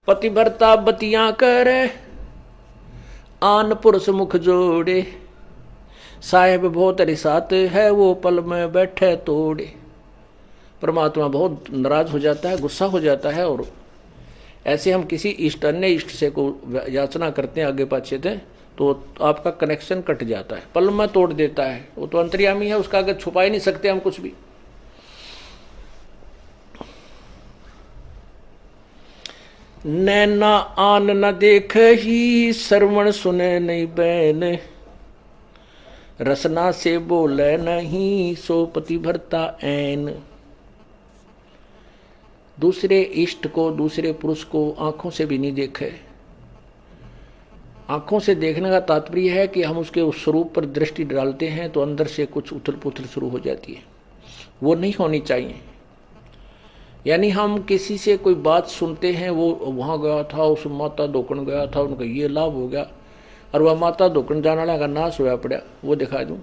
पतिव्रता बतियां करे आन पुरुष मुख जोड़े, साहेब बहुत रिसाते है वो पल में बैठे तोड़े। परमात्मा बहुत नाराज हो जाता है, गुस्सा हो जाता है, और ऐसे हम किसी इष्ट अन्य इष्ट से को याचना करते हैं आगे पाछे थे तो आपका कनेक्शन कट जाता है, पल में तोड़ देता है। वो तो अंतर्यामी है, उसका आगे छुपा ही नहीं सकते हम कुछ भी। नैना आन न देख ही श्रवण सुने नहीं बैन, रसना से बोले नहीं सो पतिव्रता ऐन। दूसरे इष्ट को, दूसरे पुरुष को आंखों से भी नहीं देखे। आंखों से देखने का तात्पर्य है कि हम उसके उस स्वरूप पर दृष्टि डालते हैं तो अंदर से कुछ उथल पुथल शुरू हो जाती है, वो नहीं होनी चाहिए। यानी हम किसी से कोई बात सुनते हैं, वो वहाँ गया था, उस माता दोकन गया था, उनका ये लाभ हो गया, और वह माता दोकन जाने वाला का नाश होया पड़ा, वो दिखा दूँ।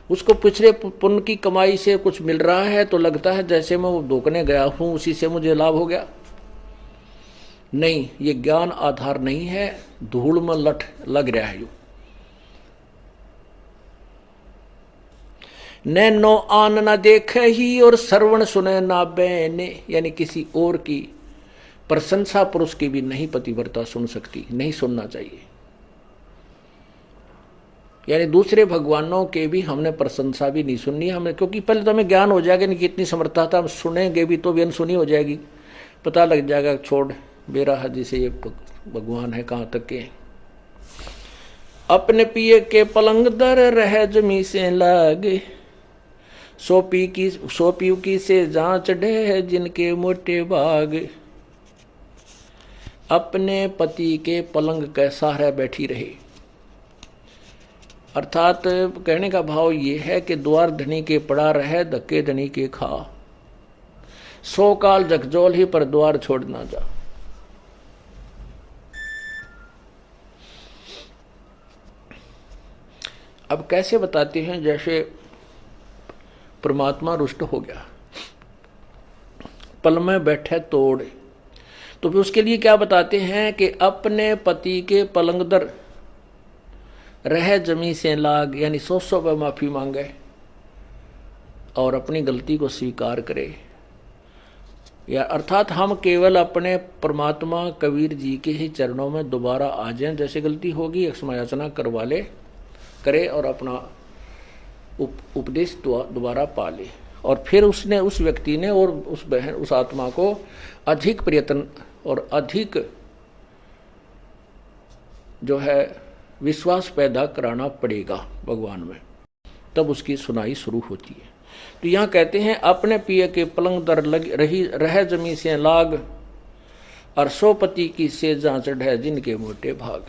उसको पिछले पुण्य की कमाई से कुछ मिल रहा है तो लगता है जैसे मैं वो दोकने गया हूँ उसी से मुझे लाभ हो गया। नहीं, ये ज्ञान आधार नहीं है, धूल में लठ लग रहा है। नैनो आन न देखे ही और श्रवण सुने ना बैने, यानी किसी और की प्रशंसा पुरुष की भी नहीं पतिव्रता सुन सकती, नहीं सुनना चाहिए। यानी दूसरे भगवानों के भी हमने प्रशंसा भी नहीं सुननी हमें, क्योंकि पहले तो हमें ज्ञान हो जाएगा नहीं कितनी समर्थता था, हम सुनेंगे भी तो भी अनसुनी हो जाएगी, पता लग जाएगा छोड़ बेरा हदी से ये भगवान है कहाँ तक के। अपने पिए के पलंग दर रह जमी से लागे, सोपी की से जांच डे जिनके मोटे भाग। अपने पति के पलंग के सहारे बैठी रहे, अर्थात कहने का भाव ये है कि द्वार धनी के पड़ा रहे धक्के धनी के खा, 100 काल जगजोल ही पर द्वार छोड़ ना जा। अब कैसे बताते हैं, जैसे परमात्मा रुष्ट हो गया, पल में बैठे तोड़, तो फिर उसके लिए क्या बताते हैं कि अपने पति के पलंग दर रह जमी से लाग, यानी 100 पर माफी मांगे और अपनी गलती को स्वीकार करे। या अर्थात हम केवल अपने परमात्मा कबीर जी के ही चरणों में दोबारा आ जाएं, जैसे गलती होगी क्षमायाचना करवा ले करे और अपना उपदेश दोबारा पा ले। और फिर उसने, उस व्यक्ति ने और उस बहन, उस आत्मा को अधिक प्रयत्न और अधिक जो है विश्वास पैदा कराना पड़ेगा भगवान में, तब उसकी सुनाई शुरू होती है। तो यहाँ कहते हैं अपने पिए के पलंग दर रह जमी से लाग, और सोपति की से जांच है जिनके मोटे भाग।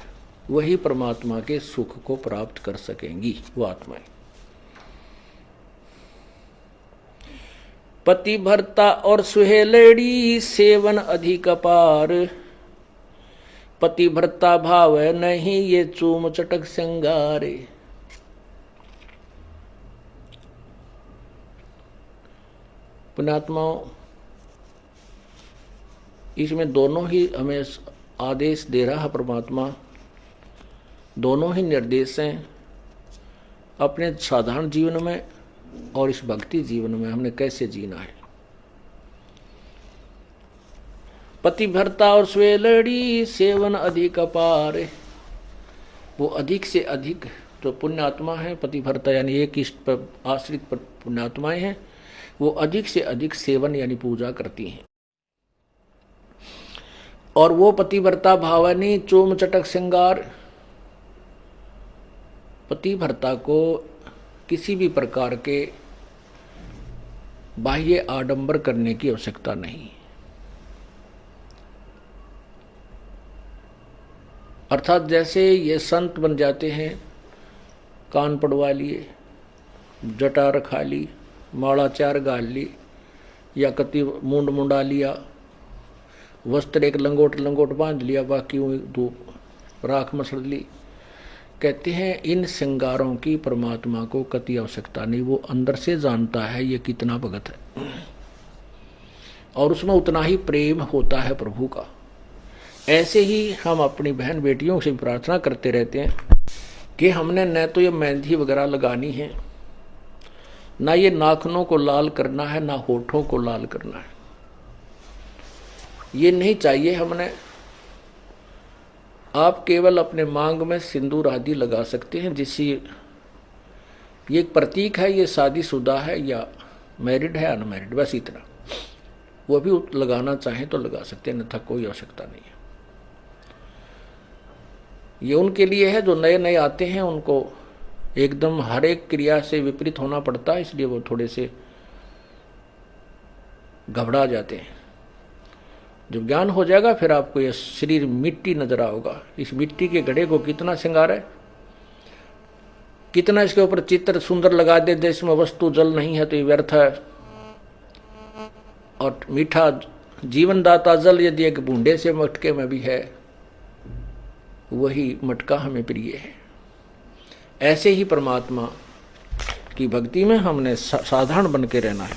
वही परमात्मा के सुख को प्राप्त कर सकेंगी वो आत्माएं। पति भरता और सुहेलड़ी सेवन अधिक अपार, पति भरता भाव नहीं ये चूम चटक श्रृंगारे। पुण्यात्माओं, इसमें दोनों ही हमें आदेश दे रहा है परमात्मा, दोनों ही निर्देश हैं। अपने साधारण जीवन में और इस भक्ति जीवन में हमने कैसे जीना है। पतिव्रता और स्वेलड़ी सेवन अधिक अपार, वो अधिक से अधिक जो पुण्यात्मा है, पतिव्रता यानी एक इष्ट पर आश्रित पर पुण्यात्माएं हैं, वो अधिक से अधिक सेवन यानी पूजा करती हैं। और वो पतिव्रता भावनी चोम चटक श्रृंगार, पतिव्रता को किसी भी प्रकार के बाह्य आडंबर करने की आवश्यकता नहीं। अर्थात जैसे ये संत बन जाते हैं, कान पड़वा लिए, जटा रखा ली, माला 4 गाल ली, या कति मुंड मुंडा लिया, वस्त्र एक लंगोट बांध लिया, बाकी धूप राख मसड़ ली। कहते हैं इन श्रृंगारों की परमात्मा को कति आवश्यकता नहीं, वो अंदर से जानता है ये कितना भगत है और उसमें उतना ही प्रेम होता है प्रभु का। ऐसे ही हम अपनी बहन बेटियों से प्रार्थना करते रहते हैं कि हमने न तो ये मेहंदी वगैरह लगानी है, ना ये नाखूनों को लाल करना है, ना होठों को लाल करना है, ये नहीं चाहिए हमने। आप केवल अपने मांग में सिंदूर आदि लगा सकते हैं, जिससे ये एक प्रतीक है, ये शादीशुदा है या मैरिड है अनमैरिड, बस इतना। वो भी लगाना चाहें तो लगा सकते हैं, अन्यथा कोई आवश्यकता नहीं है। ये उनके लिए है जो नए नए आते हैं, उनको एकदम हर एक क्रिया से विपरीत होना पड़ता है, इसलिए वो थोड़े से घबरा जाते हैं। जब ज्ञान हो जाएगा फिर आपको ये शरीर मिट्टी नजर आओगा। इस मिट्टी के घड़े को कितना श्रृंगार है, कितना इसके ऊपर चित्र सुंदर लगा दे, देश में वस्तु जल नहीं है तो ये व्यर्थ है। और मीठा जीवनदाता जल यदि एक बूंदे से मटके में भी है, वही मटका हमें प्रिय है। ऐसे ही परमात्मा की भक्ति में हमने साधारण बन के रहना है।